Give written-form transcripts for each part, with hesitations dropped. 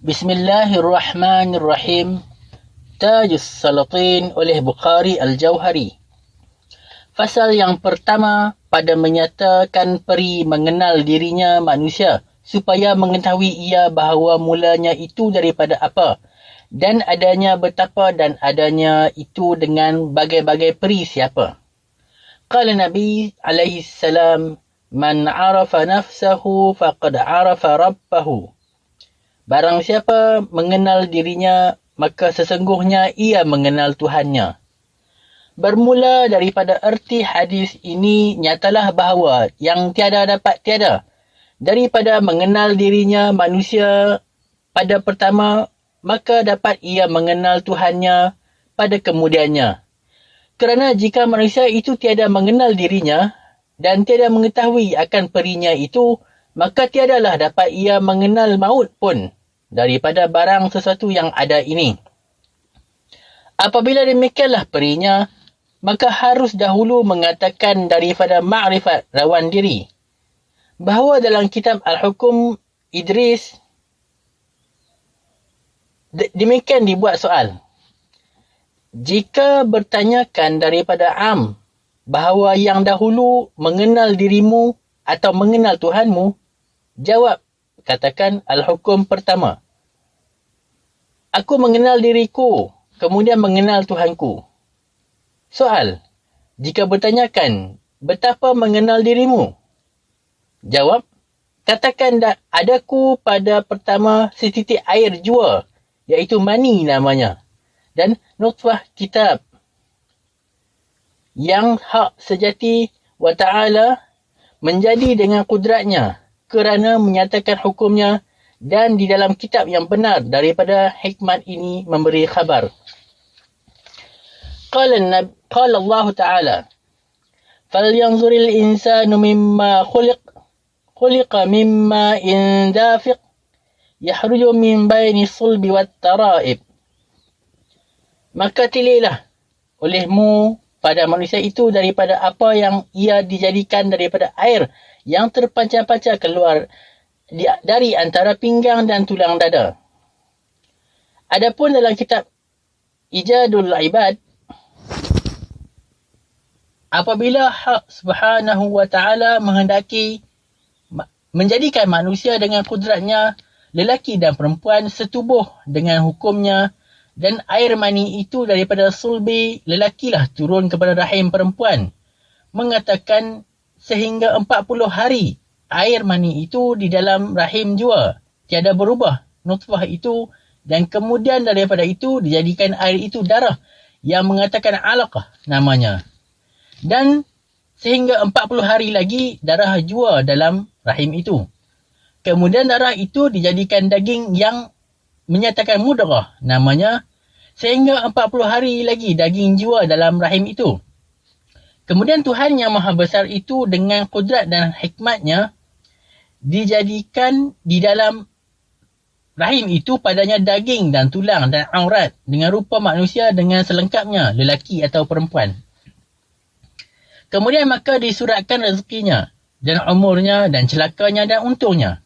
Bismillahirrahmanirrahim. Tajus Salatin oleh Bukhari Al-Jauhari. Fasal yang pertama pada menyatakan peri mengenal dirinya manusia supaya mengetahui ia bahawa mulanya itu daripada apa dan adanya betapa dan adanya itu dengan bagai-bagai peri siapa. Qala Nabi alaihi salam, man arafa nafsahu faqad arafa rabbahu. Barang siapa mengenal dirinya, maka sesungguhnya ia mengenal Tuhannya. Bermula daripada erti hadis ini, nyatalah bahawa yang tiada dapat tiada. Daripada mengenal dirinya manusia pada pertama, maka dapat ia mengenal Tuhannya pada kemudiannya. Kerana jika manusia itu tiada mengenal dirinya dan tiada mengetahui akan perinya itu, maka tiadalah dapat ia mengenal maut pun daripada barang sesuatu yang ada ini. Apabila demikianlah perinya, maka harus dahulu mengatakan daripada ma'rifat rawan diri, bahawa dalam kitab Al-Hukum Idris, demikian dibuat soal. Jika bertanyakan daripada am, bahawa yang dahulu mengenal dirimu atau mengenal Tuhanmu, jawab, katakan Al-Hukum pertama. Aku mengenal diriku, kemudian mengenal Tuhanku. Soal, jika bertanyakan, betapa mengenal dirimu? Jawab, katakan adaku pada pertama setitik air jua, iaitu mani namanya, dan nutfah kitab. Yang hak sejati wa ta'ala menjadi dengan kudratnya kerana menyatakan hukumnya dan di dalam kitab yang benar daripada hikmat ini memberi khabar. Qala Allah Ta'ala, فَلْيَنْظُرِ الْإِنسَانُ مِمَّا خُلِقَ مِمَّا إِنْ دَافِقْ يَخْرُجُ مِنْ بَيْنِ الصُّلْبِ وَالتَّرَائِبِ. Maka tiliklah olehmu pada manusia itu daripada apa yang ia dijadikan daripada air yang terpancar-pancar keluar dari antara pinggang dan tulang dada. Adapun dalam kitab Ijadul Ibad, apabila hak subhanahu wa ta'ala menghendaki menjadikan manusia dengan kudratnya, lelaki dan perempuan setubuh dengan hukumnya, dan air mani itu daripada sulbi lelakilah turun kepada rahim perempuan. Mengatakan sehingga 40 hari air mani itu di dalam rahim jua tiada berubah nutfah itu, dan kemudian daripada itu dijadikan air itu darah yang mengatakan alaqah namanya. Dan sehingga 40 hari lagi darah jua dalam rahim itu. Kemudian darah itu dijadikan daging yang menyatakan mudrah namanya, sehingga 40 hari lagi daging jua dalam rahim itu. Kemudian Tuhan yang Maha Besar itu dengan kudrat dan hikmatnya dijadikan di dalam rahim itu padanya daging dan tulang dan aurat dengan rupa manusia dengan selengkapnya, lelaki atau perempuan. Kemudian maka disuratkan rezekinya dan umurnya dan celakanya dan untungnya.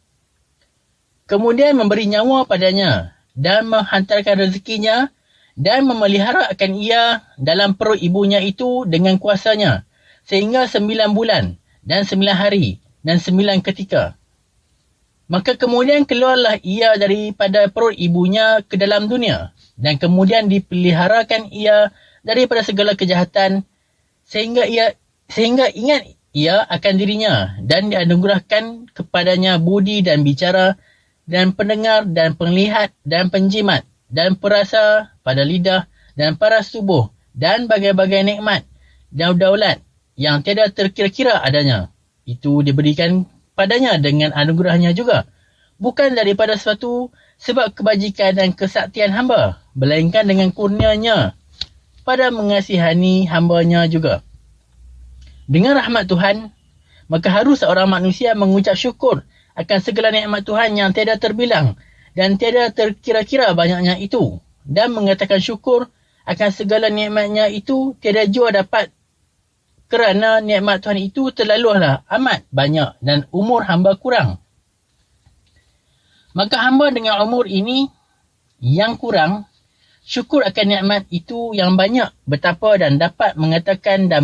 Kemudian memberi nyawa padanya dan menghantarkan rezekinya dan memelihara akan ia dalam perut ibunya itu dengan kuasanya sehingga 9 bulan dan 9 hari dan 9 ketika. Maka kemudian keluarlah ia daripada perut ibunya ke dalam dunia dan kemudian dipeliharakan ia daripada segala kejahatan sehingga ingat ia akan dirinya dan dianugerahkan kepadanya budi dan bicara dan pendengar dan penglihat dan penjimat dan perasa pada lidah dan paras tubuh dan bagai-bagai nikmat dan daulat yang tiada terkira-kira adanya. Itu diberikan padanya dengan anugerahnya juga, bukan daripada suatu sebab kebajikan dan kesaktian hamba, melainkan dengan kurnianya pada mengasihani hambanya juga. Dengan rahmat Tuhan, maka harus seorang manusia mengucap syukur akan segala nikmat Tuhan yang tiada terbilang dan tiada terkira-kira banyaknya itu, dan mengatakan syukur akan segala nikmatnya itu tiada jua dapat, kerana nikmat Tuhan itu terlalulah amat banyak dan umur hamba kurang. Maka hamba dengan umur ini yang kurang, syukur akan nikmat itu yang banyak betapa dan dapat mengatakan dan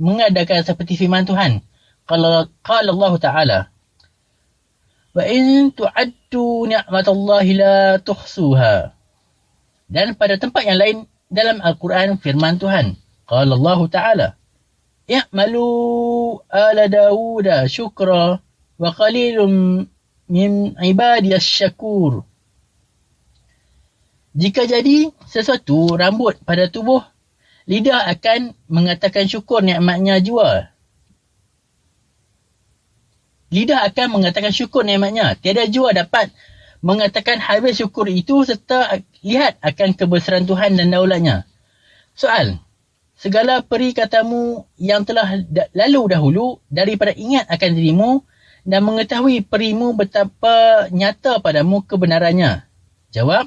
mengadakan seperti firman Tuhan. Qala Allah Ta'ala, wa in tu'addu ni'matallahi la tuhsuha. Dan pada tempat yang lain dalam Al-Quran firman Tuhan, qala Allah Ta'ala, i'malu ala Dawuda syukra wa qalilum min ibadiyas syakur. Jika jadi sesuatu rambut pada tubuh, lidah akan mengatakan syukur nikmatnya jua. Lidah akan mengatakan syukur nikmatnya. Tiada jua dapat mengatakan habis syukur itu serta lihat akan kebesaran Tuhan dan daulatnya. Soal, segala peri katamu yang telah lalu dahulu daripada ingat akan dirimu dan mengetahui perimu betapa nyata padamu kebenarannya. Jawab,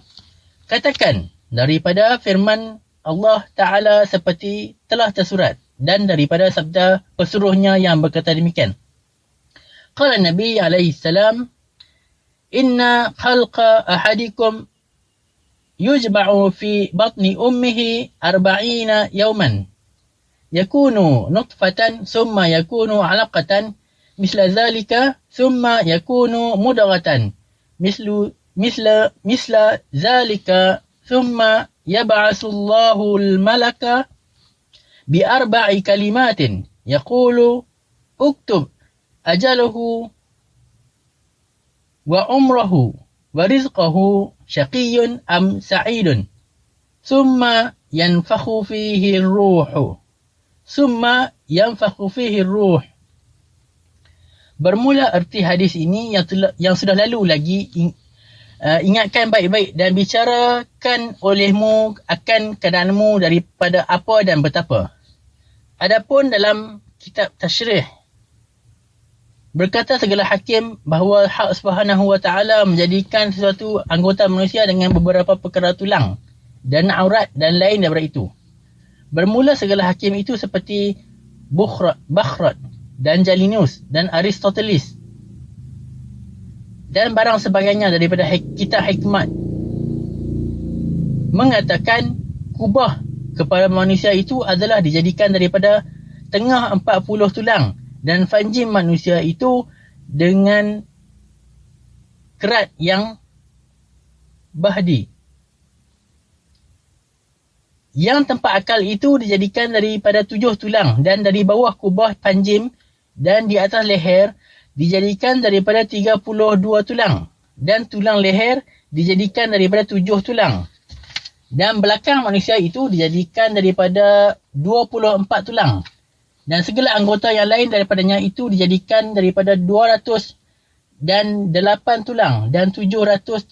katakan daripada firman Allah Ta'ala seperti telah tersurat dan daripada sabda pesuruhnya yang berkata demikian. Qala Nabi alaihi salam, inna khalqa ahadikum yujma'u fi batni ummihi 40 yawman. Yakunu nutfatan summa yakunu 'alaqatan misla zalika summa yakunu mudghatan misla zalika thumma yab'atsu Allahu al-malaka bi 4 kalimatin yaqulu uktub ajaluhu wa umruhu wa rizqahu syaqiyyun am sa'idun thumma yanfakhu fihi ar-ruh Bermula erti hadis ini yang sudah lalu lagi ingatkan baik-baik dan bicarakan olehmu akan keadaanmu daripada apa dan betapa. Adapun dalam kitab tasyrih berkata segala hakim bahawa hak Subhanahu wa Ta'ala menjadikan sesuatu anggota manusia dengan beberapa perkara tulang dan aurat dan lain daripada itu. Bermula segala hakim itu seperti Bakhrat dan Jalinus dan Aristoteles dan barang sebagainya daripada kitab hikmat mengatakan kubah kepada manusia itu adalah dijadikan daripada tengah 40 tulang dan fanjim manusia itu dengan kerat yang bahdi. Yang tempat akal itu dijadikan daripada 7 tulang dan dari bawah kubah panjim dan di atas leher dijadikan daripada 32 tulang dan tulang leher dijadikan daripada 7 tulang. Dan belakang manusia itu dijadikan daripada 24 tulang. Dan segala anggota yang lain daripadanya itu dijadikan daripada 200 dan 8 tulang dan 732.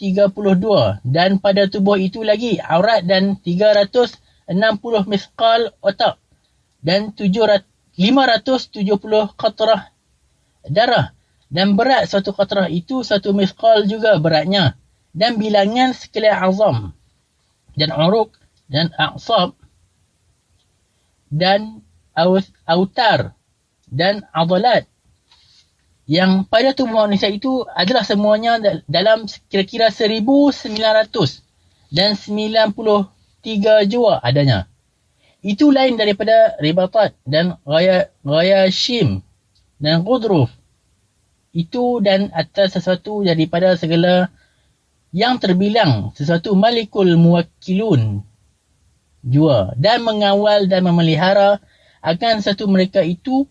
Dan pada tubuh itu lagi aurat dan 360 miskal otak dan 570 qatrah darah. Dan berat suatu qatrah itu 1 miskal juga beratnya. Dan bilangan sekalian azam dan uruk dan a'sab dan autar dan adalat yang pada tubuh manusia itu adalah semuanya dalam kira-kira 1900 dan 93 jua adanya. Itu lain daripada ribatat dan ghayashim dan qudruf. Itu dan atas sesuatu daripada segala yang terbilang sesuatu malikul muwakkilun jua dan mengawal dan memelihara akan satu mereka itu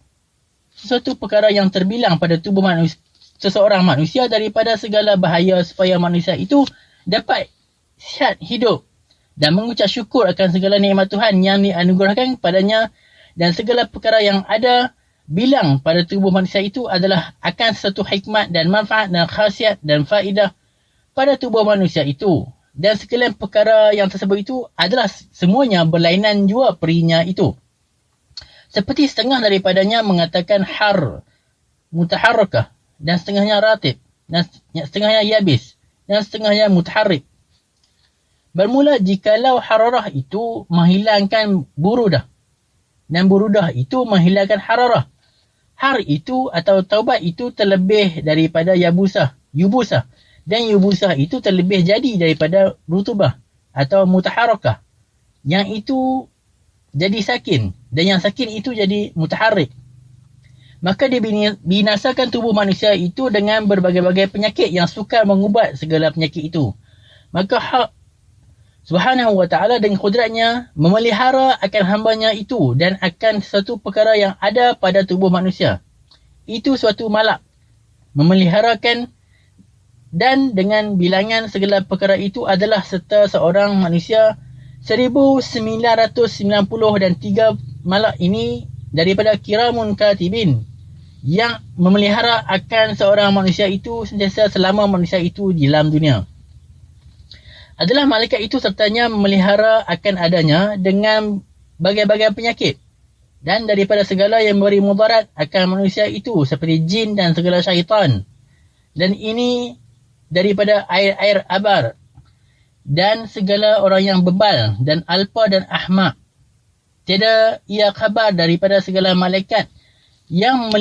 sesuatu perkara yang terbilang pada tubuh seseorang manusia daripada segala bahaya supaya manusia itu dapat sihat hidup dan mengucap syukur akan segala nikmat Tuhan yang dianugerahkan kepadanya dan segala perkara yang ada bilang pada tubuh manusia itu adalah akan sesuatu hikmat dan manfaat dan khasiat dan faedah pada tubuh manusia itu. Dan sekalian perkara yang tersebut itu adalah semuanya berlainan jua perinya itu. Seperti setengah daripadanya mengatakan har, mutaharrakah, dan setengahnya ratib, dan setengahnya yabis, dan setengahnya mutaharrik. Bermula jikalau hararah itu menghilangkan burudah, dan burudah itu menghilangkan hararah. Har itu atau taubat itu terlebih daripada yubusah, Dan yubusah itu terlebih jadi daripada rutubah atau mutaharakah. Yang itu jadi sakin dan yang sakin itu jadi mutaharrik. Maka dia binasakan tubuh manusia itu dengan berbagai-bagai penyakit yang sukar mengubat segala penyakit itu. Maka hak Subhanahu wa ta'ala dengan kudratnya memelihara akan hambanya itu dan akan sesuatu perkara yang ada pada tubuh manusia. Itu suatu malak. Memeliharakan dan dengan bilangan segala perkara itu adalah serta seorang manusia 1990 dan 3 malak ini daripada kiramun katibin yang memelihara akan seorang manusia itu sentiasa selama manusia itu di dalam dunia. Adalah malaikat itu sertanya memelihara akan adanya dengan bagai-bagai penyakit dan daripada segala yang memberi mudarat akan manusia itu seperti jin dan segala syaitan. Dan ini daripada air-air abar dan segala orang yang bebal dan alpa dan ahmak. Tiada ia khabar daripada segala malaikat yang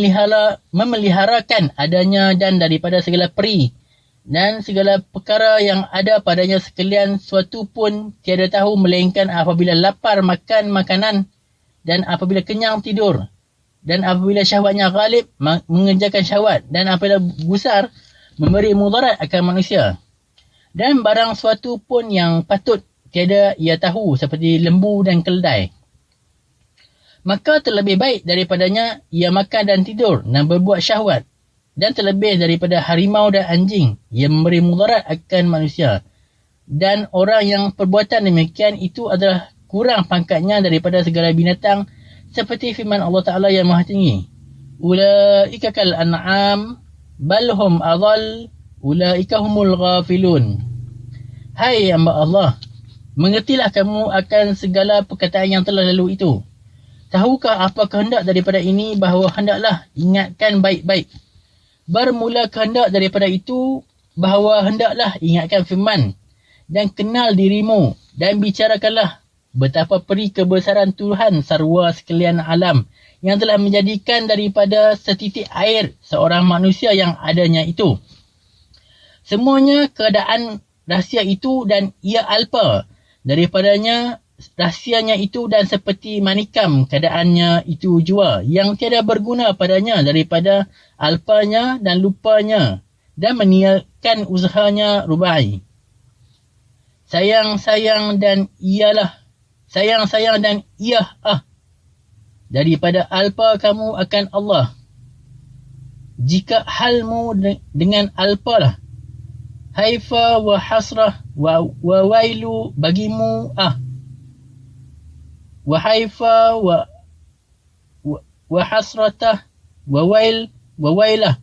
memeliharakan adanya dan daripada segala peri dan segala perkara yang ada padanya sekalian suatu pun tiada tahu melainkan apabila lapar makan makanan dan apabila kenyang tidur dan apabila syahwatnya ghalib mengerjakan syahwat dan apabila gusar memberi mudarat akan manusia. Dan barang suatu pun yang patut tiada ia tahu seperti lembu dan keledai. Maka terlebih baik daripadanya ia makan dan tidur dan berbuat syahwat. Dan terlebih daripada harimau dan anjing yang memberi mudarat akan manusia. Dan orang yang perbuatan demikian itu adalah kurang pangkatnya daripada segala binatang seperti firman Allah Ta'ala yang maha tinggi. Ulaika kal an'am balhum adhal ulaika humul ghafilun. Hai hamba Allah, mengertilah kamu akan segala perkataan yang telah lalu itu. Tahukah apa kehendak daripada ini bahawa hendaklah ingatkan baik-baik. Bermula kehendak daripada itu bahawa hendaklah ingatkan firman dan kenal dirimu dan bicarakanlah betapa peri kebesaran Tuhan sarwa sekalian alam yang telah menjadikan daripada setitik air seorang manusia yang adanya itu. Semuanya keadaan rahsia itu dan ia alpa daripadanya rahsianya itu dan seperti manikam keadaannya itu jua yang tiada berguna padanya daripada alpanya dan lupanya dan meniakan usahanya rubai. Sayang-sayang dan ialah daripada alpa kamu akan Allah. Jika halmu dengan alpa lah, haifa wa hasrah wa wailu bagimu wa haifa wa hasratah wa wailah.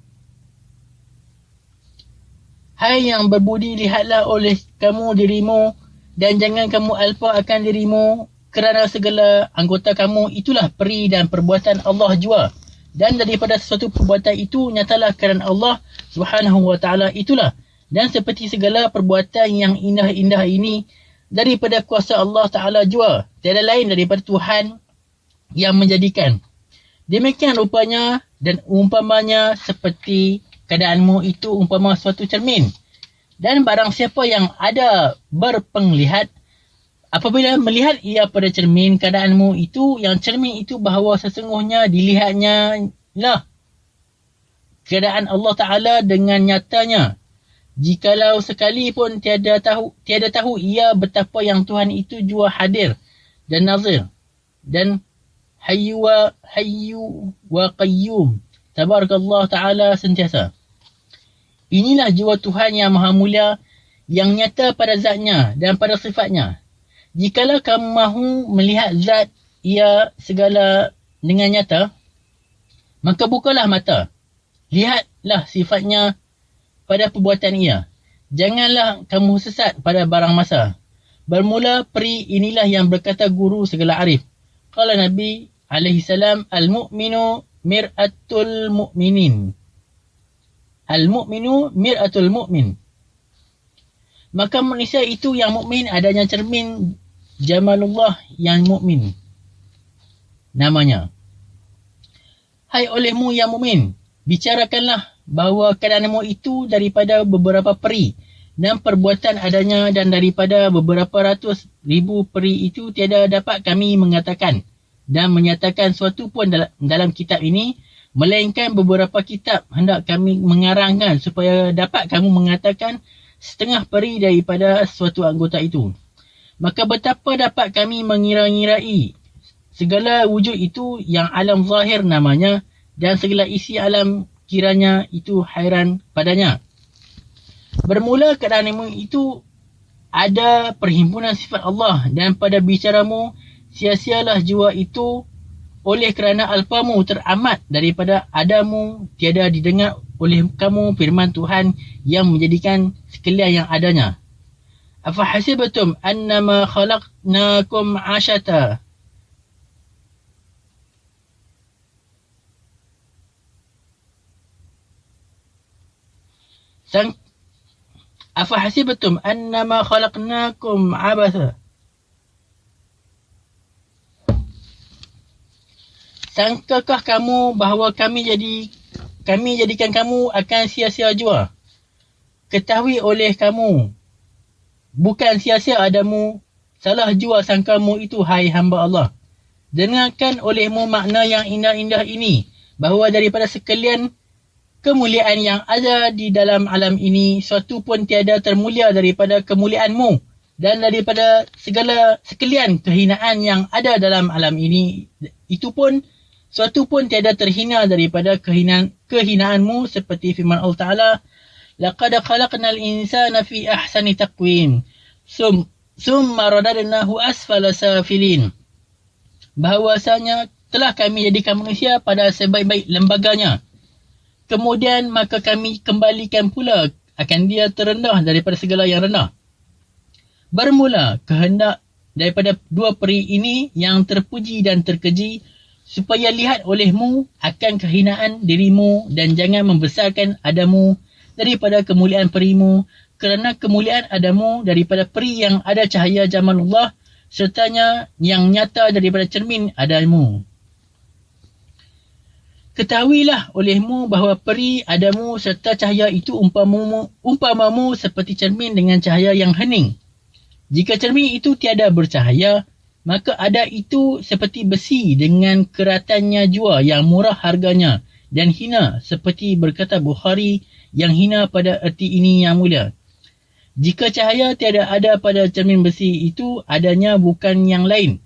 Hai yang berbudi, lihatlah oleh kamu dirimu dan jangan kamu alpa akan dirimu kerana segala anggota kamu itulah peri dan perbuatan Allah jua. Dan daripada sesuatu perbuatan itu nyatalah kerana Allah Subhanahu wa ta'ala itulah. Dan seperti segala perbuatan yang indah-indah ini daripada kuasa Allah Ta'ala jua. Tiada lain daripada Tuhan yang menjadikan. Demikian rupanya dan umpamanya seperti keadaanmu itu umpama suatu cermin. Dan barang siapa yang ada berpenglihat, apabila melihat ia pada cermin keadaanmu itu, yang cermin itu bahawa sesungguhnya dilihatnya lah keadaan Allah Ta'ala dengan nyatanya. Jikalau sekali pun tiada tahu ia betapa yang Tuhan itu jua hadir dan nazir dan hayyu wa qayyum tabarakallah ta'ala sentiasa. Inilah jiwa Tuhan yang maha mulia yang nyata pada zatnya dan pada sifatnya. Jikalau kamu mahu melihat zat ia segala dengan nyata, maka bukalah mata. Lihatlah sifatnya pada perbuatan ia. Janganlah kamu sesat pada barang masa. Bermula peri inilah yang berkata guru segala arif. Qala Nabi alaihi salam, al-mu'minu mir'atul mu'minin. Al-mu'minu mir'atul mu'min. Maka manusia itu yang mukmin adanya cermin jamalullah yang mukmin. Namanya. Hai olehmu yang mukmin, bicarakanlah bahawa keadaanmu itu daripada beberapa peri dan perbuatan adanya, dan daripada beberapa ratus ribu peri itu tiada dapat kami mengatakan dan menyatakan suatu pun dalam kitab ini, melainkan beberapa kitab hendak kami mengarangkan supaya dapat kamu mengatakan setengah peri daripada suatu anggota itu. Maka betapa dapat kami mengira-ngirai segala wujud itu yang alam zahir namanya, dan segala isi alam kiranya itu hairan padanya. Bermula keadaanmu itu ada perhimpunan sifat Allah, dan pada bicaramu sia-sialah jiwa itu, oleh kerana alpamu teramat daripada adamu tiada didengar oleh kamu firman Tuhan yang menjadikan sekalian yang adanya. Afahasibatum annama khalaqnakum ashata. Afahasibatum annama khalaqnakum abatha. Sangkakah kamu bahawa kami jadikan kamu akan sia-sia jua? Ketahui oleh kamu, bukan sia-sia adamu, salah jua sangkamu itu, hai hamba Allah. Dengarkan olehmu makna yang indah-indah ini, bahawa daripada sekalian kemuliaan yang ada di dalam alam ini, suatu pun tiada termulia daripada kemuliaanmu, dan daripada sekalian kehinaan yang ada dalam alam ini, itu pun suatu pun tiada terhina daripada kehinaanmu, seperti firman Allah Ta'ala, laqad khalaqnal insana fi ahsani taqwim summa radadnahu asfala safilin. Bahawasanya telah kami jadikan manusia pada sebaik-baik lembaganya, kemudian maka kami kembalikan pula akan dia terendah daripada segala yang rendah. Bermula kehendak daripada dua peri ini yang terpuji dan terkeji, supaya lihat olehmu akan kehinaan dirimu, dan jangan membesarkan adamu daripada kemuliaan perimu, kerana kemuliaan adamu daripada peri yang ada cahaya jamalullah, sertanya yang nyata daripada cermin adamu. Ketahuilah olehmu bahawa peri adamu serta cahaya itu umpamamu seperti cermin dengan cahaya yang hening. Jika cermin itu tiada bercahaya, maka ada itu seperti besi dengan keratannya jua yang murah harganya dan hina, seperti berkata Bukhari, yang hina pada erti ini yang mulia. Jika cahaya tiada ada pada cermin besi itu, adanya bukan yang lain,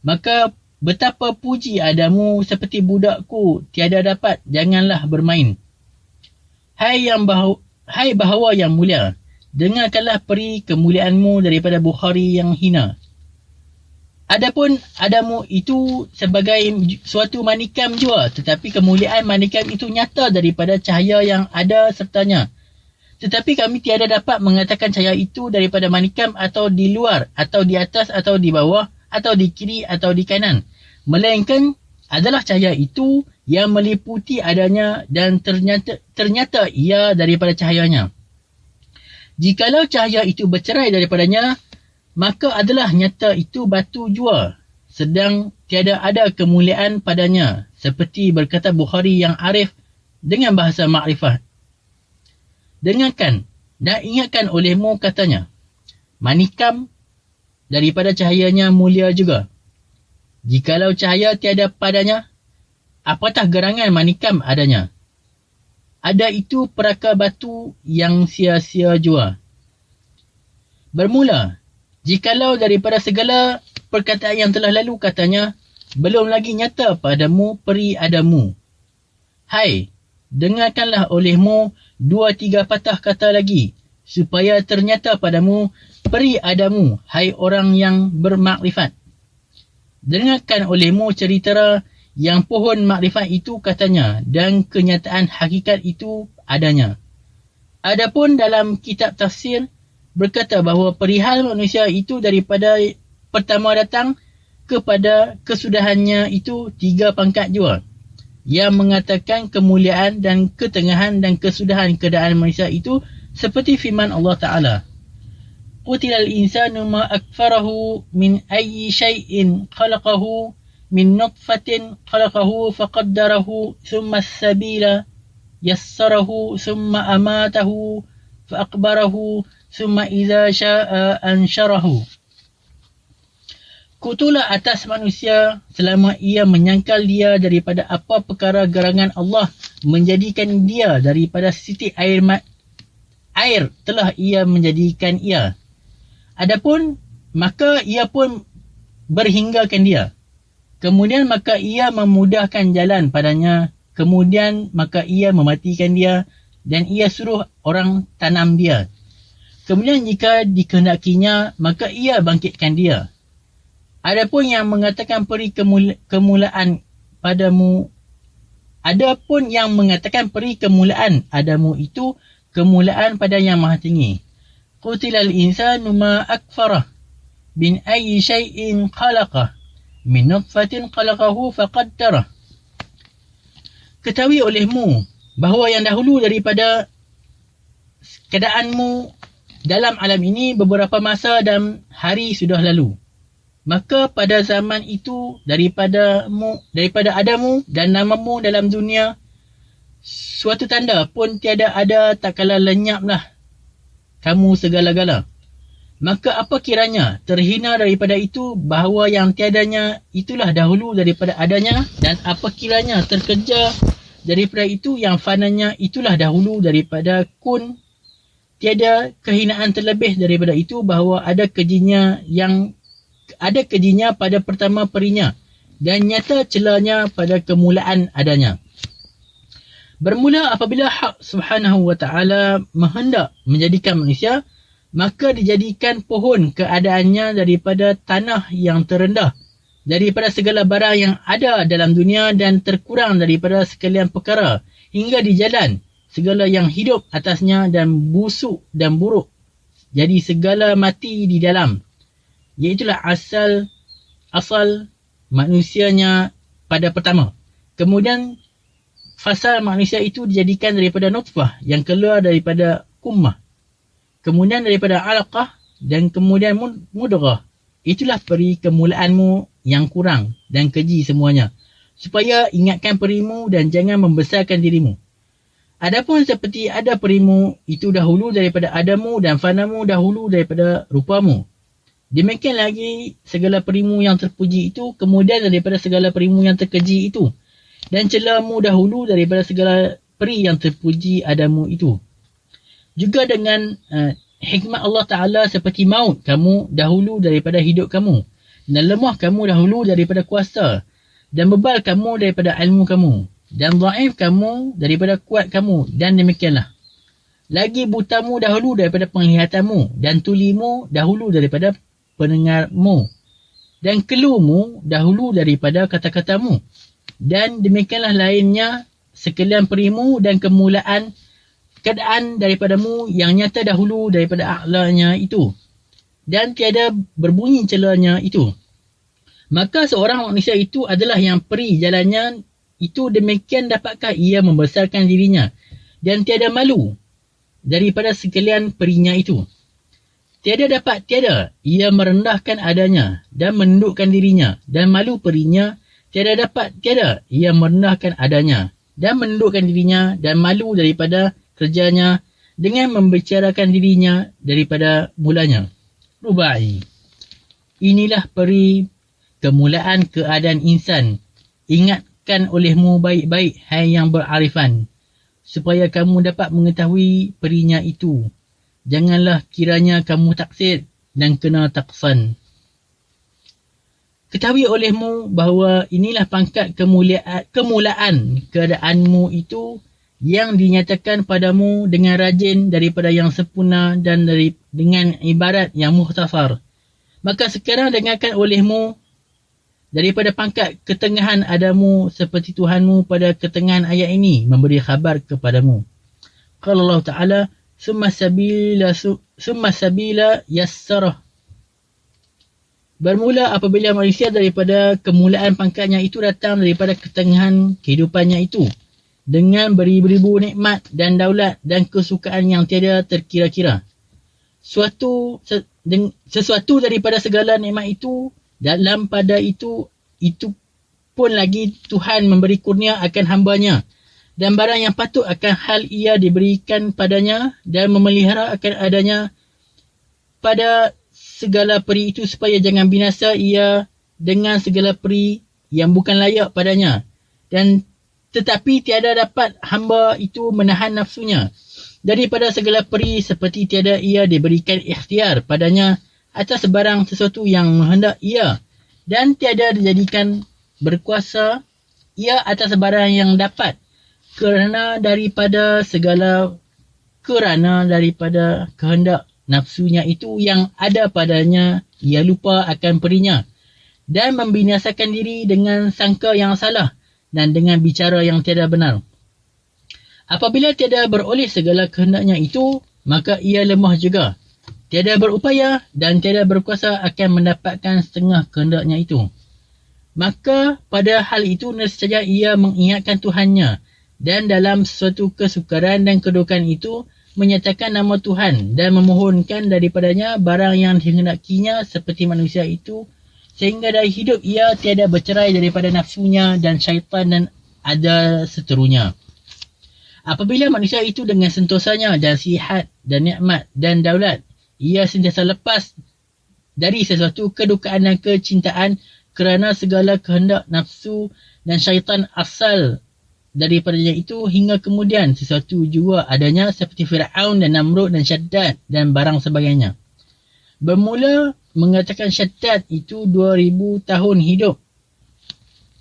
maka betapa puji adamu seperti budakku, tiada dapat, janganlah bermain. Hai bahawa yang mulia, dengarkanlah peri kemuliaanmu daripada Bukhari yang hina. Adapun adamu itu sebagai suatu manikam jua, tetapi kemuliaan manikam itu nyata daripada cahaya yang ada sertanya. Tetapi kami tiada dapat mengatakan cahaya itu daripada manikam, atau di luar, atau di atas, atau di bawah, atau di kiri, atau di kanan. Melainkan adalah cahaya itu yang meliputi adanya, dan ternyata ia daripada cahayanya. Jikalau cahaya itu bercerai daripadanya, maka adalah nyata itu batu jua, sedang tiada ada kemuliaan padanya, seperti berkata Bukhari yang arif dengan bahasa makrifat. Dengarkan dan ingatkan olehmu katanya, manikam daripada cahayanya mulia juga. Jikalau cahaya tiada padanya, apatah gerangan manikam adanya? Ada itu peraka batu yang sia-sia jua. Bermula, jikalau daripada segala perkataan yang telah lalu katanya, belum lagi nyata padamu peri adamu. Hai, dengarkanlah olehmu 2-3 patah kata lagi, supaya ternyata padamu peri adamu, hai orang yang bermakrifat. Dengarkan olehmu cerita yang pohon makrifat itu katanya, dan kenyataan hakikat itu adanya. Adapun dalam kitab tafsir, berkata bahawa perihal manusia itu daripada pertama datang kepada kesudahannya itu 3 pangkat jua, yang mengatakan kemuliaan dan ketengahan dan kesudahan keadaan manusia itu seperti firman Allah Ta'ala, Qutilal insanu ma akfarahu min ayyi syai'in khalaqahu min nutfatin khalaqahu faqaddarahu thumma as-sabila yassarahu summa amatahu fa aqbarahu summa idza syaa ansharahu. Kutulah atas manusia selama ia menyangkal dia daripada apa perkara gerangan Allah menjadikan dia daripada setitik air telah ia menjadikan ia. Adapun maka ia pun berhinggakan dia. Kemudian maka ia memudahkan jalan padanya. Kemudian maka ia mematikan dia dan ia suruh orang tanam dia. Kemudian jika dikehendakinya maka ia bangkitkan dia. Adapun yang mengatakan peri kemulaan padamu, adapun yang mengatakan peri kemulaan adamu itu kemulaan pada yang maha tinggi. Qutilal insanu ma akfarah bin ayyi syai'in khalaqah min nutfatin khalaqahu faqaddarah. Ketahui olehmu bahawa yang dahulu daripada keadaanmu dalam alam ini beberapa masa dan hari sudah lalu. Maka pada zaman itu daripada adamu dan namamu dalam dunia, suatu tanda pun tiada ada tak kala lenyaplah kamu segala-gala. Maka apa kiranya terhina daripada itu bahawa yang tiadanya itulah dahulu daripada adanya, dan apa kiranya terkejar daripada itu yang fananya itulah dahulu daripada kun. Tiada kehinaan terlebih daripada itu bahawa ada kejinya pada pertama perinya dan nyata celanya pada kemulaan adanya. Bermula apabila Hak Subhanahu wa Ta'ala menghendak menjadikan manusia, maka dijadikan pohon keadaannya daripada tanah yang terendah, daripada segala barang yang ada dalam dunia dan terkurang daripada sekalian perkara, hingga di jalan segala yang hidup atasnya dan busuk dan buruk. Jadi segala mati di dalam. Iaitulah asal manusianya pada pertama. Kemudian fasal manusia itu dijadikan daripada nutfah yang keluar daripada kummah. Kemudian daripada alaqah dan kemudian mudghah. Itulah peri kemulaanmu yang kurang dan keji semuanya. Supaya ingatkan perimu dan jangan membesarkan dirimu. Adapun seperti ada perimu itu dahulu daripada adamu dan fanamu dahulu daripada rupamu. Demikian lagi segala perimu yang terpuji itu kemudian daripada segala perimu yang terkeji itu. Dan celamu dahulu daripada segala peri yang terpuji adamu itu. Juga dengan hikmat Allah Ta'ala seperti maut kamu dahulu daripada hidup kamu. Dan lemah kamu dahulu daripada kuasa. Dan bebal kamu daripada ilmu kamu. Dan dhaif kamu daripada kuat kamu. Dan demikianlah. Lagi butamu dahulu daripada penglihatanmu. Dan tulimu dahulu daripada pendengarmu. Dan kelumu dahulu daripada kata-katamu. Dan demikianlah lainnya sekalian perimu dan kemulaan keadaan daripadamu yang nyata dahulu daripada akhlaknya itu. Dan tiada berbunyi celanya itu. Maka seorang manusia itu adalah yang peri jalannya itu, demikian dapatkah ia membesarkan dirinya dan tiada malu daripada sekalian perinya itu. Tiada ia merendahkan adanya dan menundukkan dirinya, dan malu perinya tiada ia merendahkan adanya dan menundukkan dirinya dan malu daripada kerjanya dengan membicarakan dirinya daripada mulanya. Rubai. Inilah peri kemulaan keadaan insan. Ingatkan olehmu baik-baik, hai yang berarifan, supaya kamu dapat mengetahui perinya itu. Janganlah kiranya kamu taksir dan kena taksan. Ketahui olehmu bahawa inilah pangkat kemulaan keadaanmu itu yang dinyatakan padamu dengan rajin daripada yang sempurna dan dengan ibarat yang mukhtasar. Maka sekarang dengarkan olehmu daripada pangkat ketengahan adamu seperti Tuhanmu pada ketengahan ayat ini memberi khabar kepadamu. Qala Allah Ta'ala, summa sabila yassarah. Bermula apabila manusia daripada kemulaan pangkatnya itu datang daripada ketengahan kehidupannya itu, dengan beribu-ribu nikmat dan daulat dan kesukaan yang tiada terkira-kira. Sesuatu daripada segala nikmat itu, dalam pada itu pun lagi Tuhan memberi kurnia akan hambanya dan barang yang patut akan hal ia diberikan padanya dan memelihara akan adanya pada segala peri itu supaya jangan binasa ia dengan segala peri yang bukan layak padanya. Dan tetapi tiada dapat hamba itu menahan nafsunya daripada segala peri seperti tiada ia diberikan ikhtiar padanya atas sebarang sesuatu yang menghendak ia, dan tiada dijadikan berkuasa ia atas sebarang yang dapat kerana daripada kehendak nafsunya itu yang ada padanya, ia lupa akan perinya dan membinasakan diri dengan sangka yang salah dan dengan bicara yang tiada benar. Apabila tiada beroleh segala kehendaknya itu, maka ia lemah juga. Tiada berupaya dan tiada berkuasa akan mendapatkan setengah kehendaknya itu. Maka pada hal itu nescaya ia mengingatkan Tuhannya dan dalam suatu kesukaran dan kedukaan itu menyatakan nama Tuhan dan memohonkan daripadanya barang yang dihendakinya seperti manusia itu, sehingga dari hidup ia tiada bercerai daripada nafsunya dan syaitan dan ada seterunya. Apabila manusia itu dengan sentosanya dan sihat dan nikmat dan daulat, ia sentiasa lepas dari sesuatu kedukaan dan kecintaan kerana segala kehendak nafsu dan syaitan asal daripadanya itu, hingga kemudian sesuatu jua adanya seperti Fir'aun dan Namrud dan Syaddad dan barang sebagainya. Bermula mengatakan Syaddad itu 2000 tahun hidup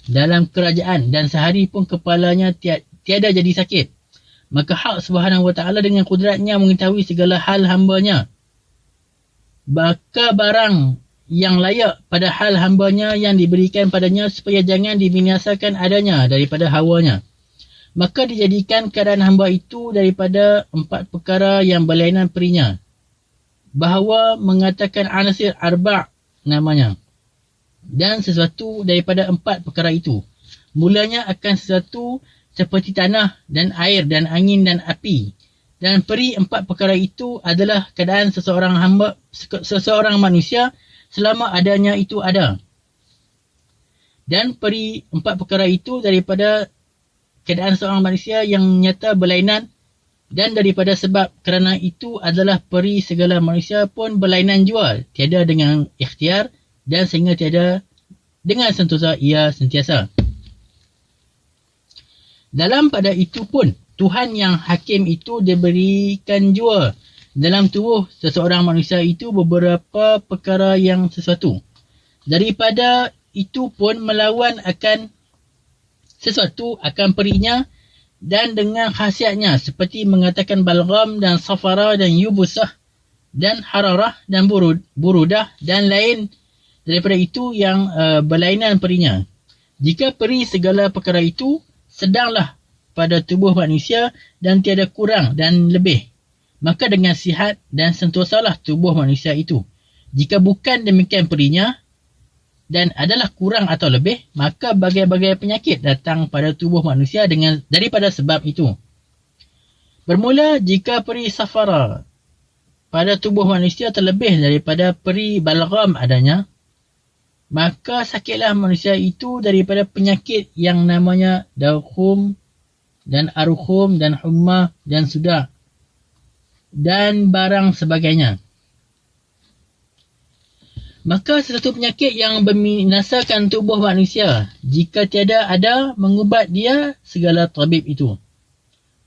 dalam kerajaan dan sehari pun kepalanya tiada jadi sakit. Maka Hak Subhanahu Wa Taala dengan kudratnya mengetahui segala hal hambanya. Maka barang yang layak pada hal hambanya yang diberikan padanya supaya jangan dibinasakan adanya daripada hawanya. Maka dijadikan keadaan hamba itu daripada 4 perkara yang berlainan perinya. Bahawa mengatakan anasir arba' namanya. Dan sesuatu daripada 4 perkara itu. Mulanya akan sesuatu seperti tanah dan air dan angin dan api. Dan peri 4 perkara itu adalah keadaan seseorang manusia selama adanya itu ada. Dan peri 4 perkara itu daripada keadaan seorang manusia yang nyata berlainan, dan daripada sebab kerana itu adalah peri segala manusia pun berlainan jua, tiada dengan ikhtiar dan sehingga tiada dengan sentosa ia sentiasa. Dalam pada itu pun, Tuhan yang hakim itu diberikan jua dalam tubuh seseorang manusia itu beberapa perkara yang sesuatu. Daripada itu pun melawan akan sesuatu akan perinya dan dengan khasiatnya seperti mengatakan balgham dan safara dan yubusah dan hararah dan burudah dan lain daripada itu yang berlainan perinya. Jika peri segala perkara itu sedanglah pada tubuh manusia dan tiada kurang dan lebih, maka dengan sihat dan sentosalah tubuh manusia itu. Jika bukan demikian perinya dan adalah kurang atau lebih, maka bagai-bagai penyakit datang pada tubuh manusia daripada sebab itu. Bermula jika peri safara pada tubuh manusia terlebih daripada peri balgham adanya, maka sakitlah manusia itu daripada penyakit yang namanya daukhum dan arukhum dan hummah dan sudah dan barang sebagainya. Maka sesuatu penyakit yang membinasakan tubuh manusia, jika tiada ada mengubat dia segala tabib itu.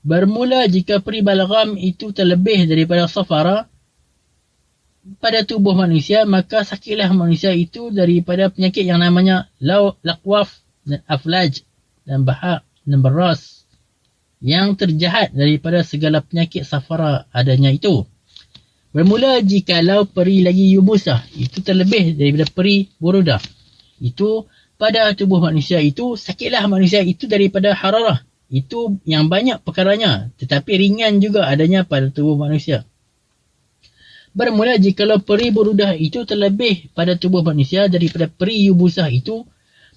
Bermula jika peri balgham itu terlebih daripada safara pada tubuh manusia, maka sakitlah manusia itu daripada penyakit yang namanya laqwaf dan aflaj dan bahak dan beras, yang terjahat daripada segala penyakit safara adanya itu. Bermula jikalau peri lagi yubusah itu terlebih daripada peri burudah itu pada tubuh manusia itu, sakitlah manusia itu daripada hararah itu yang banyak perkaranya tetapi ringan juga adanya pada tubuh manusia. Bermula jikalau peri burudah itu terlebih pada tubuh manusia daripada peri yubusah itu,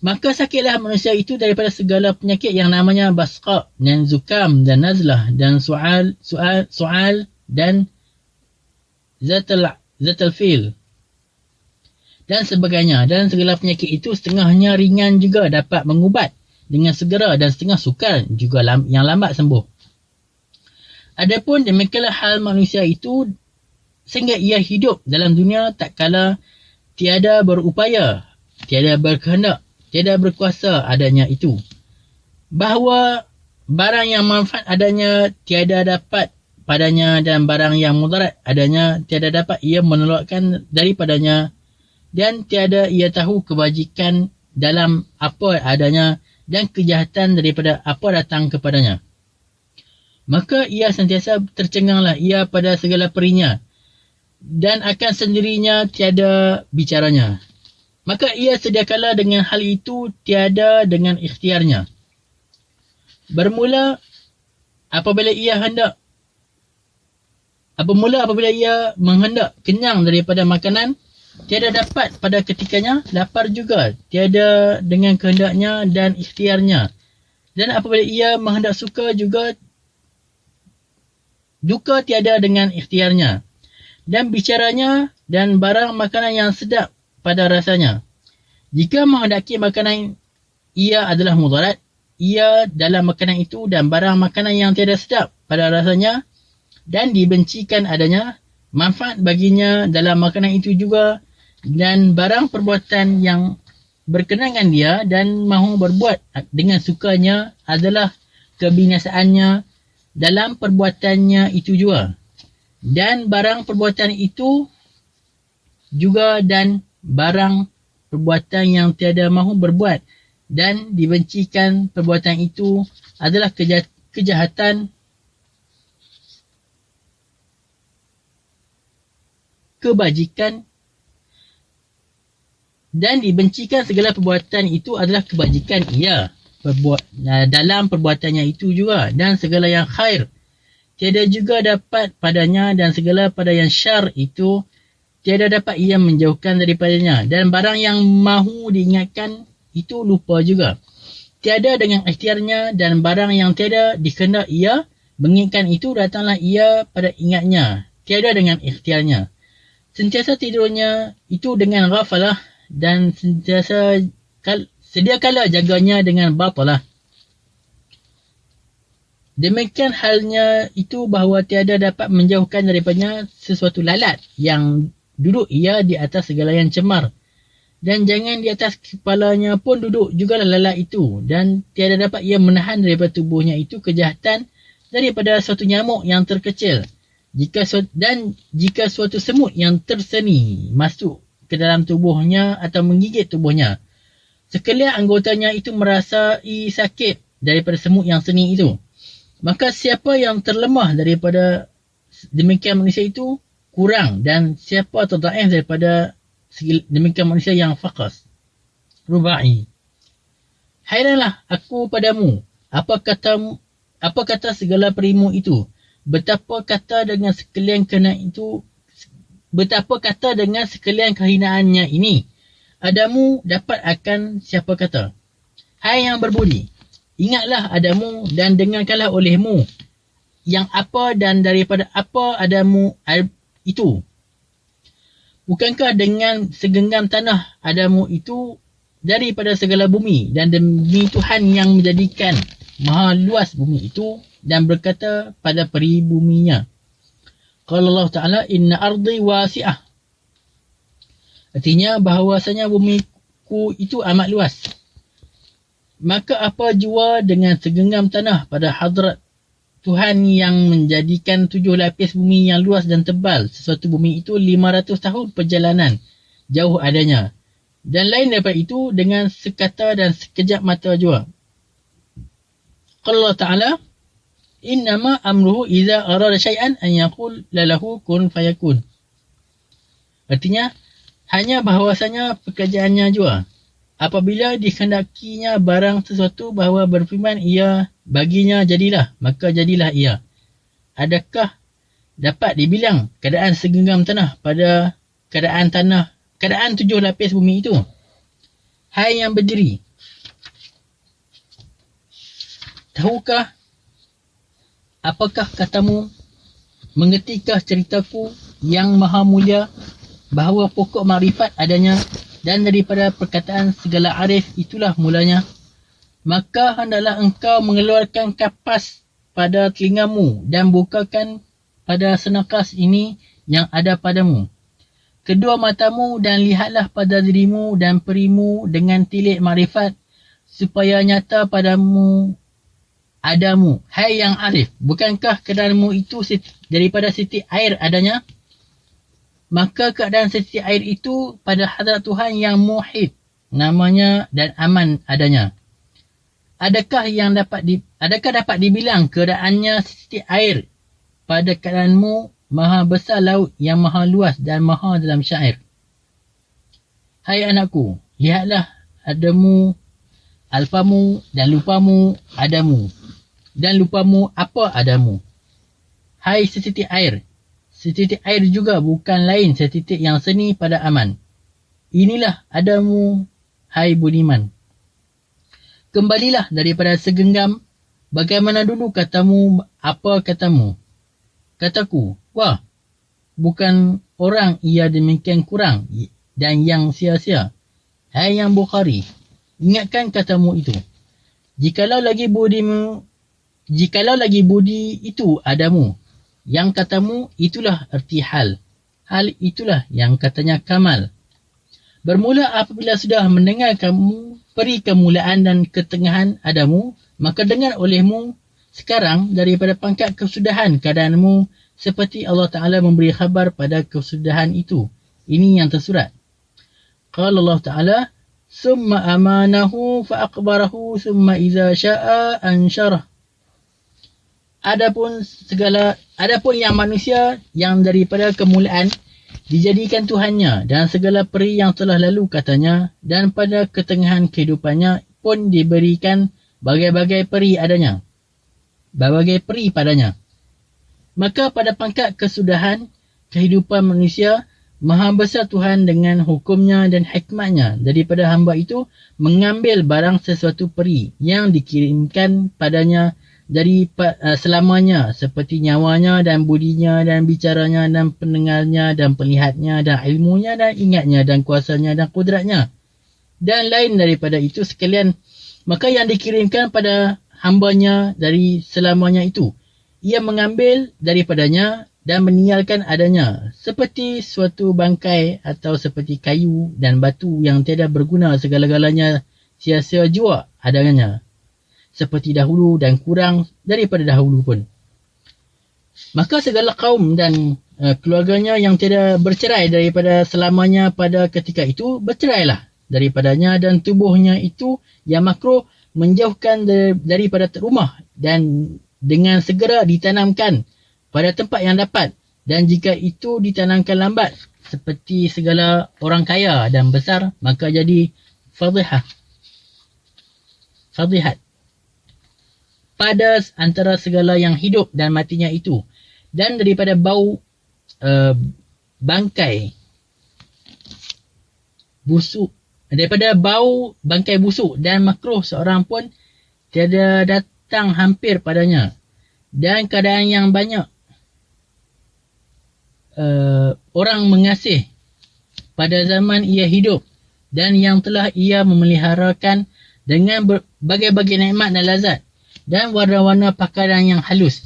maka sakitlah manusia itu daripada segala penyakit yang namanya basqa dan zukam dan nazlah dan su'al dan zatal fil dan sebagainya. Dan segala penyakit itu setengahnya ringan juga dapat mengubat dengan segera dan setengah sukar juga yang lambat sembuh. Adapun demikianlah hal manusia itu sehingga ia hidup dalam dunia tak kala tiada berupaya, tiada berkehendak, tiada berkuasa adanya itu. Bahawa barang yang manfaat adanya tiada dapat padanya dan barang yang mudarat adanya tiada dapat ia menolakkan daripadanya dan tiada ia tahu kebajikan dalam apa adanya dan kejahatan daripada apa datang kepadanya. Maka ia sentiasa tercenganglah ia pada segala perinya dan akan sendirinya tiada bicaranya. Maka ia sediakala dengan hal itu tiada dengan ikhtiarnya. Bermula apabila ia menghendak kenyang daripada makanan, tiada dapat pada ketikanya, lapar juga, tiada dengan kehendaknya dan ikhtiarnya. Dan apabila ia menghendak suka juga, duka tiada dengan ikhtiarnya. Dan bicaranya dan barang makanan yang sedap pada rasanya. Jika menghendaki makanan ia adalah mudarat, ia dalam makanan itu dan barang makanan yang tiada sedap pada rasanya dan dibencikan adanya, manfaat baginya dalam makanan itu juga dan barang perbuatan yang berkenangan dia dan mahu berbuat dengan sukanya adalah kebinasaannya dalam perbuatannya itu juga. Dan barang perbuatan itu juga dan barang perbuatan yang tiada mahu berbuat dan dibencikan perbuatan itu adalah kejahatan, kebajikan dan dibencikan segala perbuatan itu adalah kebajikan ia dalam perbuatannya itu juga dan segala yang khair tiada juga dapat padanya dan segala pada yang syar itu tiada dapat ia menjauhkan daripadanya dan barang yang mahu diingatkan itu lupa juga tiada dengan ikhtiarnya dan barang yang tiada dikehendak ia mengingatkan itu datanglah ia pada ingatnya tiada dengan ikhtiarnya. Sentiasa tidurnya itu dengan ghafalah dan sentiasa sediakala jaganya dengan batalah. Demikian halnya itu bahawa tiada dapat menjauhkan daripadanya sesuatu lalat yang duduk ia di atas segala yang cemar. Dan jangan di atas kepalanya pun duduk jugalah lalat itu. Dan tiada dapat ia menahan daripada tubuhnya itu kejahatan daripada suatu nyamuk yang terkecil. Jika suatu semut yang terseni masuk ke dalam tubuhnya atau menggigit tubuhnya, sekalian anggotanya itu merasai sakit daripada semut yang seni itu. Maka siapa yang terlemah daripada demikian manusia itu kurang dan siapa terdaif daripada demikian manusia yang faqas. Rubai. Hairanlah aku padamu. Apa kata segala perimu itu? Betapa kata dengan sekalian kehinaannya ini. Adamu dapat akan siapa kata. Hai yang berbudi. Ingatlah adamu dan dengarkanlah olehmu yang apa dan daripada apa adamu itu. Bukankah dengan segenggam tanah adamu itu daripada segala bumi dan demi Tuhan yang menjadikan maha luas bumi itu dan berkata pada peribuminya. Qala Allah Ta'ala inna ardi wasi'ah. Artinya bahawasanya bumiku itu amat luas. Maka apa jua dengan segenggam tanah pada hadrat Tuhan yang menjadikan 7 lapis bumi yang luas dan tebal. Sesuatu bumi itu 500 tahun perjalanan jauh adanya. Dan lain daripada itu dengan sekata dan sekejap mata jua. Allah Ta'ala innama amruhu iza arada syai'an an yaqul lalahu kun fayakun. Artinya hanya bahawasanya pekerjaannya jua. Apabila dikehendakinya barang sesuatu bahawa berfirman ia baginya jadilah, maka jadilah ia. Adakah dapat dibilang keadaan segenggam tanah pada keadaan 7 lapis bumi itu? Hai yang berdiri, tahukah apakah katamu, mengertikah ceritaku yang maha mulia bahawa pokok makrifat adanya dan daripada perkataan segala arif itulah mulanya. maka hendaklah engkau mengeluarkan kapas pada telingamu dan bukakan pada senakas ini yang ada padamu. Kedua matamu dan lihatlah pada dirimu dan perimu dengan tilik makrifat supaya nyata padamu adamu. Hai yang arif, bukankah keadaanmu itu daripada setitik air adanya? Maka keadaan setitik air itu pada hadrat Tuhan yang muhit namanya dan aman adanya. Adakah dapat dibilang keadaannya setitik air pada keadaanmu maha besar laut yang maha luas dan maha dalam syair? Hai anakku, lihatlah adamu, alfamu dan lupamu adamu, dan lupamu apa adamu. Hai setitik air juga bukan lain setitik yang seni pada aman. Inilah adamu, hai budiman. Kembalilah daripada segenggam, bagaimana dulu katamu, apa katamu? Kataku, wah, bukan orang ia demikian kurang dan yang sia-sia. Hai yang Bukhari, ingatkan katamu itu. Jikalau lagi budi itu adamu, yang katamu itulah erti hal. Hal itulah yang katanya kamal. Bermula apabila sudah mendengar kamu peri kemulaan dan ketengahan adamu, maka dengar olehmu sekarang daripada pangkat kesudahan keadaanmu seperti Allah Ta'ala memberi khabar pada kesudahan itu. Ini yang tersurat. Qala Allah Ta'ala, summa amanahu fa'akbarahu summa iza sya'a ansyarah. Adapun yang manusia yang daripada kemulaan dijadikan Tuhannya dan segala peri yang telah lalu katanya, dan pada ketengahan kehidupannya pun diberikan bagai-bagai peri padanya. Maka pada pangkat kesudahan kehidupan manusia, maha besar Tuhan dengan hukumnya dan hikmatnya daripada hamba itu mengambil barang sesuatu peri yang dikirimkan padanya dari selamanya, seperti nyawanya dan budinya dan bicaranya dan pendengarnya dan pelihatnya dan ilmunya dan ingatnya dan kuasanya dan kudratnya dan lain daripada itu sekalian. Maka yang dikirimkan pada hambanya dari selamanya itu, ia mengambil daripadanya dan meninggalkan adanya, seperti suatu bangkai atau seperti kayu dan batu yang tiada berguna segala-galanya, sia-sia jua adanya, seperti dahulu dan kurang daripada dahulu pun. Maka segala kaum dan keluarganya yang tiada bercerai daripada selamanya pada ketika itu, bercerailah daripadanya, dan tubuhnya itu yang makruh menjauhkan daripada rumah dan dengan segera ditanamkan pada tempat yang dapat, dan jika itu ditanamkan lambat seperti segala orang kaya dan besar, maka jadi fadihat pada antara segala yang hidup dan matinya itu. Dan daripada bau bangkai busuk, dan makruh seorang pun tiada datang hampir padanya, dan keadaan yang banyak orang mengasih pada zaman ia hidup, dan yang telah ia memeliharakan dengan berbagai-bagai nikmat dan lazat dan warna-warna pakaian yang halus.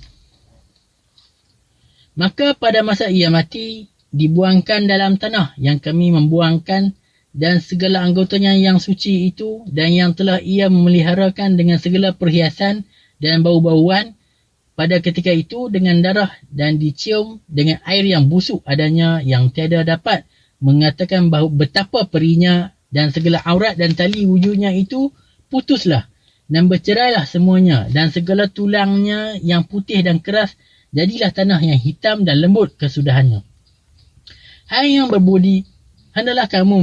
Maka pada masa ia mati, dibuangkan dalam tanah yang kami membuangkan, dan segala anggotanya yang suci itu, dan yang telah ia memeliharakan dengan segala perhiasan dan bau-bauan pada ketika itu dengan darah, dan dicium dengan air yang busuk adanya, yang tiada dapat mengatakan bahawa betapa perinya, dan segala aurat dan tali wujudnya itu putuslah dan bercerailah semuanya, dan segala tulangnya yang putih dan keras jadilah tanah yang hitam dan lembut kesudahannya. Hai yang berbudi, hendaklah kamu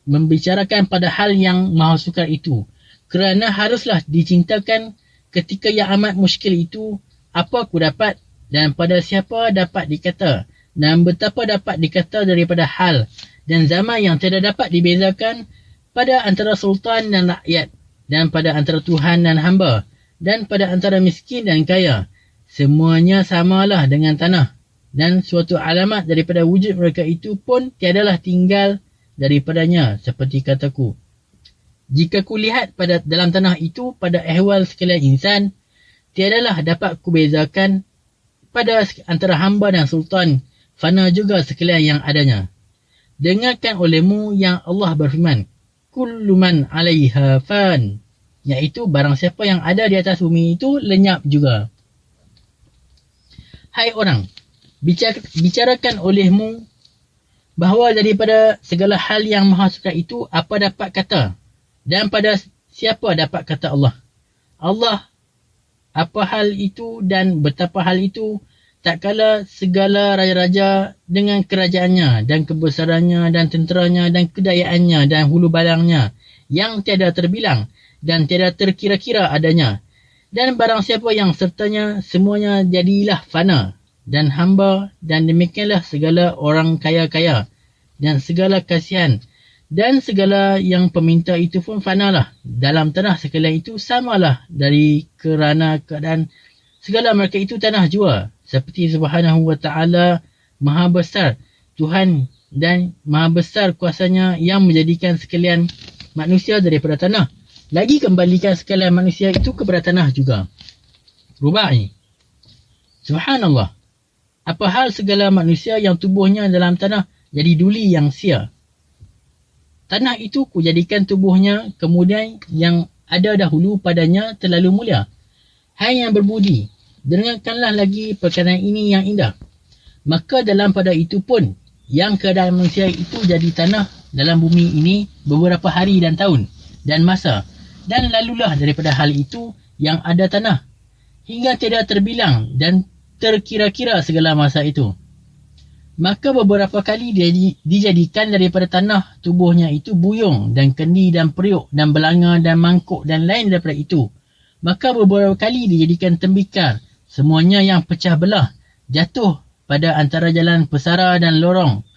membicarakan pada hal yang maha sukar itu, kerana haruslah dicintakan ketika yang amat muskil itu. Apa aku dapat, dan pada siapa dapat dikata, dan betapa dapat dikata daripada hal dan zaman yang tidak dapat dibezakan pada antara sultan dan rakyat, dan pada antara Tuhan dan hamba, dan pada antara miskin dan kaya. Semuanya samalah dengan tanah, dan suatu alamat daripada wujud mereka itu pun tiadalah tinggal daripadanya, seperti kataku. Jika kulihat pada dalam tanah itu pada ehwal sekalian insan, tiadalah dapat kubezakan pada antara hamba dan sultan, fana juga sekalian yang adanya. Dengarkan olehmu yang Allah berfirman, kullu man 'alaiha fan, iaitu barang siapa yang ada di atas bumi itu lenyap juga. Hai orang, bicarakan olehmu bahawa daripada segala hal yang maha suka itu apa dapat kata, dan pada siapa dapat kata Allah. Allah apa hal itu dan betapa hal itu, tak kala segala raja-raja dengan kerajaannya dan kebesarannya dan tenteranya dan kedayaannya dan hulu balangnya yang tiada terbilang dan tiada terkira-kira adanya. Dan barang siapa yang sertanya semuanya jadilah fana dan hamba, dan demikianlah segala orang kaya-kaya dan segala kasihan dan segala yang peminta itu pun fanalah. Dalam tanah sekalian itu samalah dari kerana keadaan segala mereka itu tanah jua. Seperti Subhanahu wa ta'ala maha besar Tuhan dan maha besar kuasanya yang menjadikan sekalian manusia daripada tanah, lagi kembalikan sekalian manusia itu kepada tanah juga. Rubai. Subhanallah. Apa hal segala manusia yang tubuhnya dalam tanah jadi duli yang sia. Tanah itu kujadikan tubuhnya, kemudian yang ada dahulu padanya terlalu mulia. Hai yang berbudi, dengarkanlah lagi perkataan ini yang indah. Maka dalam pada itu pun, yang keadaan manusia itu jadi tanah dalam bumi ini beberapa hari dan tahun dan masa, dan lalulah daripada hal itu yang ada tanah, hingga tidak terbilang dan terkira-kira segala masa itu. Maka beberapa kali dijadikan daripada tanah tubuhnya itu buyung dan kendi dan periuk dan belanga dan mangkuk dan lain daripada itu. Maka beberapa kali dijadikan tembikar, semuanya yang pecah belah, jatuh pada antara jalan pesara dan lorong,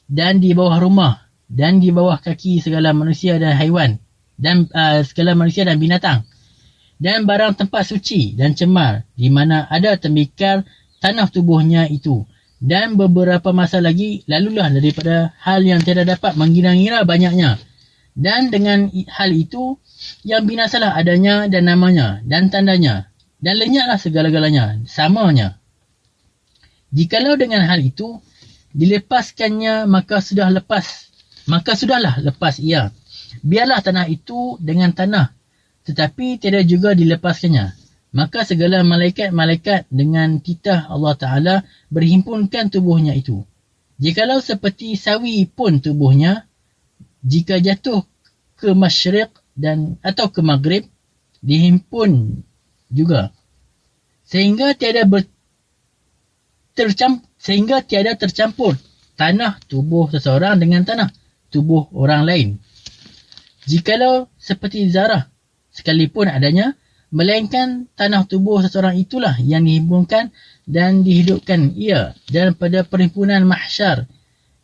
dan di bawah rumah, dan di bawah kaki segala manusia dan haiwan, dan segala manusia dan binatang, dan barang tempat suci dan cemar, di mana ada tembikar tanah tubuhnya itu. Dan beberapa masa lagi lalulah daripada hal yang tidak dapat mengira-ngira banyaknya. Dan dengan hal itu, yang binasalah adanya dan namanya dan tandanya. Dan lenyaplah segala-galanya, samanya. Jikalau dengan hal itu, dilepaskannya maka sudahlah lepas ia. Biarlah tanah itu dengan tanah, tetapi tidak juga dilepaskannya. Maka segala malaikat-malaikat dengan titah Allah Ta'ala berhimpunkan tubuhnya itu. Jikalau seperti sawi pun tubuhnya, jika jatuh ke masyriq atau ke maghrib, dihimpun juga. Sehingga tiada tercampur tanah tubuh seseorang dengan tanah tubuh orang lain. Jikalau seperti zarah sekalipun adanya, melainkan tanah tubuh seseorang itulah yang dihimpunkan dan dihidupkan ia, dan pada perhimpunan mahsyar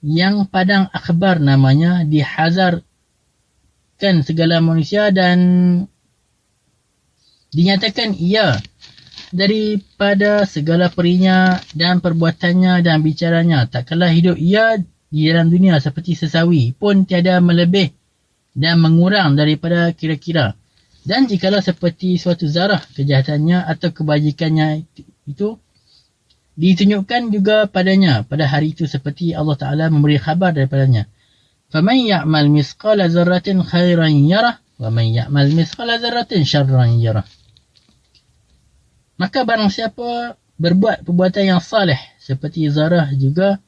yang padang akhbar namanya, dihazarkan segala manusia dan dinyatakan ia daripada segala perinya dan perbuatannya dan bicaranya. Tak kala hidup ia di dalam dunia seperti sesawi pun tiada melebih dan mengurang daripada kira-kira. Dan jikalau seperti suatu zarah kejahatannya atau kebajikannya itu ditunjukkan juga padanya pada hari itu, seperti Allah Ta'ala memberi khabar daripadanya. فَمَنْ يَعْمَلْ مِثْقَالَ ذَرَّةٍ خَيْرًا يَرَهُ وَمَنْ يَعْمَلْ مِثْقَالَ ذَرَّةٍ شَرًّا يَرَهُ. Maka barang siapa berbuat perbuatan yang salih seperti zarah juga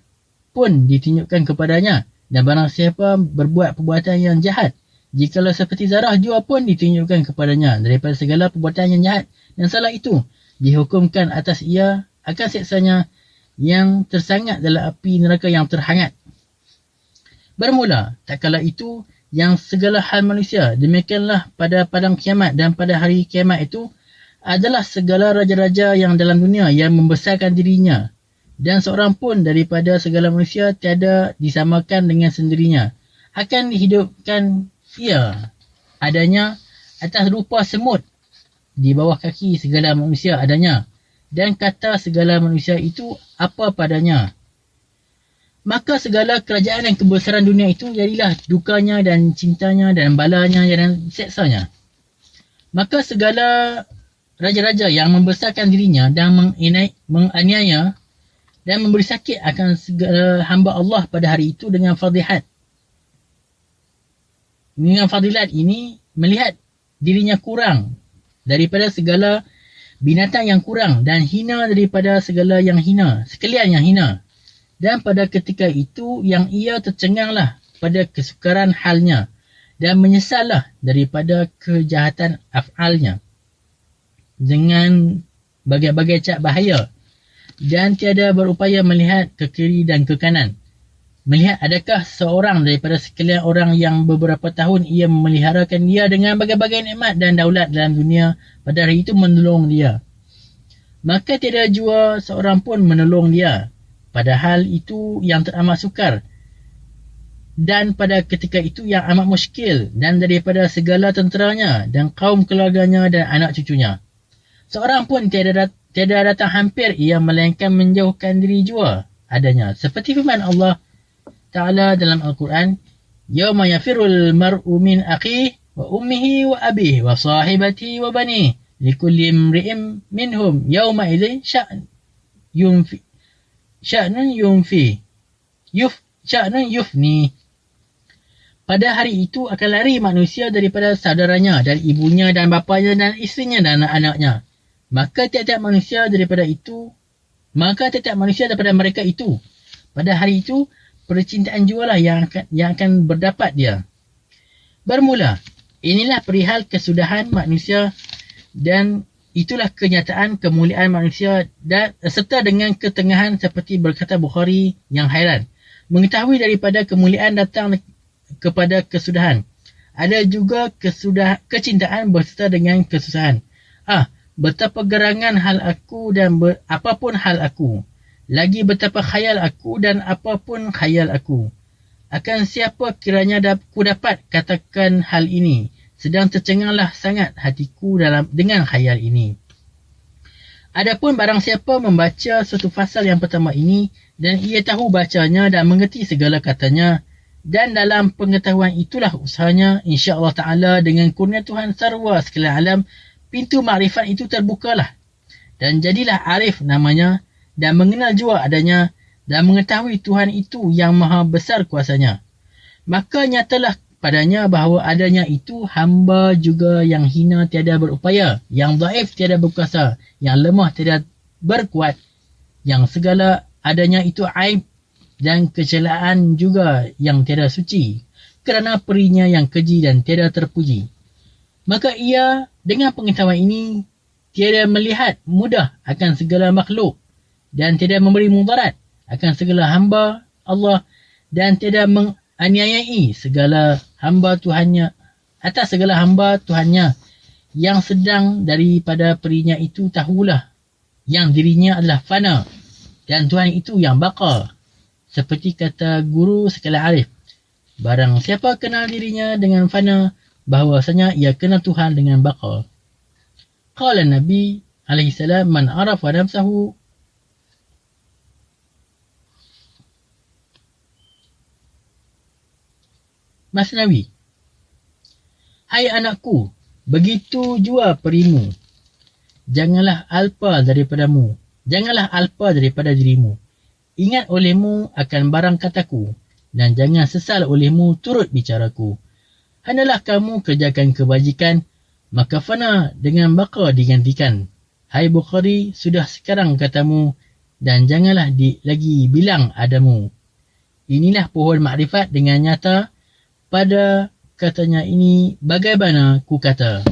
pun ditunjukkan kepadanya, dan barang siapa berbuat perbuatan yang jahat, jikalau seperti zarah jua pun ditunjukkan kepadanya daripada segala perbuatan yang jahat dan salah itu, dihukumkan atas ia akan siksanya yang tersangat dalam api neraka yang terhangat. Bermula, tak kala itu, yang segala hal manusia, demikianlah pada padang kiamat, dan pada hari kiamat itu adalah segala raja-raja yang dalam dunia yang membesarkan dirinya, dan seorang pun daripada segala manusia tiada disamakan dengan sendirinya. Akan dihidupkan ia adanya atas rupa semut, di bawah kaki segala manusia adanya, dan kata segala manusia itu apa padanya. maka segala kerajaan dan kebesaran dunia itu jadilah dukanya dan cintanya dan balanya dan seksanya. Maka segala raja-raja yang membesarkan dirinya dan menganiaya dan memberi sakit akan segala hamba Allah pada hari itu dengan fadilat ini melihat dirinya kurang daripada segala binatang yang kurang dan hina daripada segala yang hina, sekalian yang hina. Dan pada ketika itu yang ia tercenganglah pada kesukaran halnya dan menyesallah daripada kejahatan af'alnya dengan bagai-bagai cak bahaya dan tiada berupaya melihat ke kiri dan ke kanan. Melihat adakah seorang daripada sekalian orang yang beberapa tahun ia memeliharakan dia dengan bagai-bagai nikmat dan daulat dalam dunia pada hari itu menolong dia. Maka tiada jua seorang pun menolong dia. Padahal itu yang teramat sukar. Dan pada ketika itu yang amat muskil dan daripada segala tenteranya dan kaum keluarganya dan anak cucunya. Seorang pun tiada datang hampir ia melainkan menjauhkan diri jua adanya. Seperti firman Allah Ta'ala dalam Al-Quran, Yawma yafirul mar'u min akhihi wa ummihi wa abihi wa sahibatihi wa banihi likulli imri'in minhum yawma idzin sya'nun yufni. Pada hari itu akan lari manusia daripada saudaranya dan ibunya dan bapanya dan isterinya dan anak-anaknya. Maka tiap-tiap manusia daripada mereka itu. Pada hari itu percintaan jualah yang akan berdapat dia. Bermula, inilah perihal kesudahan manusia dan itulah kenyataan kemuliaan manusia dan serta dengan ketengahan seperti berkata Bukhari yang hairan. Mengetahui daripada kemuliaan datang kepada kesudahan. Ada juga kecintaan berserta dengan kesusahan. Betapa gerangan hal aku dan apapun hal aku. Lagi betapa khayal aku dan apapun khayal aku. Akan siapa kiranya ku dapat katakan hal ini. Sedang tercenganglah sangat hatiku dengan khayal ini. Adapun barang siapa membaca suatu fasal yang pertama ini dan ia tahu bacanya dan mengerti segala katanya, dan dalam pengetahuan itulah usahanya, insya-Allah Ta'ala dengan kurnia Tuhan sarwa sekalian alam, pintu makrifat itu terbukalah. Dan jadilah arif namanya dan mengenal jua adanya dan mengetahui Tuhan itu yang maha besar kuasanya. Maka nyatalah padanya bahawa adanya itu hamba juga yang hina tiada berupaya, yang dhaif tiada berkuasa, yang lemah tiada berkuat, yang segala adanya itu aib dan kecelaan juga yang tiada suci, kerana perinya yang keji dan tiada terpuji. Maka ia dengan pengetahuan ini tiada melihat mudah akan segala makhluk dan tiada memberi mudarat akan segala hamba Allah dan tiada menganiayai segala hamba Tuhannya atas segala hamba Tuhannya yang sedang daripada perinya itu tahulah yang dirinya adalah fana dan Tuhan itu yang baqa. Seperti kata guru sekalian arif, barang siapa kenal dirinya dengan fana, bahawasanya ia kenal Tuhan dengan baqa. Qala Nabi alaihi salam, man arafa nafsahu Masnawi. Hai anakku, begitu jua perimu. Janganlah alpa daripadamu. Janganlah alpa daripada dirimu. Ingat olehmu akan barang kataku. Dan jangan sesal olehmu turut bicaraku. Hendalah kamu kerjakan kebajikan, maka fana dengan baqa digantikan. Hai Bukhari, sudah sekarang katamu, dan janganlah lagi bilang adamu. Inilah pohon makrifat dengan nyata. Pada katanya ini bagaimana ku kata.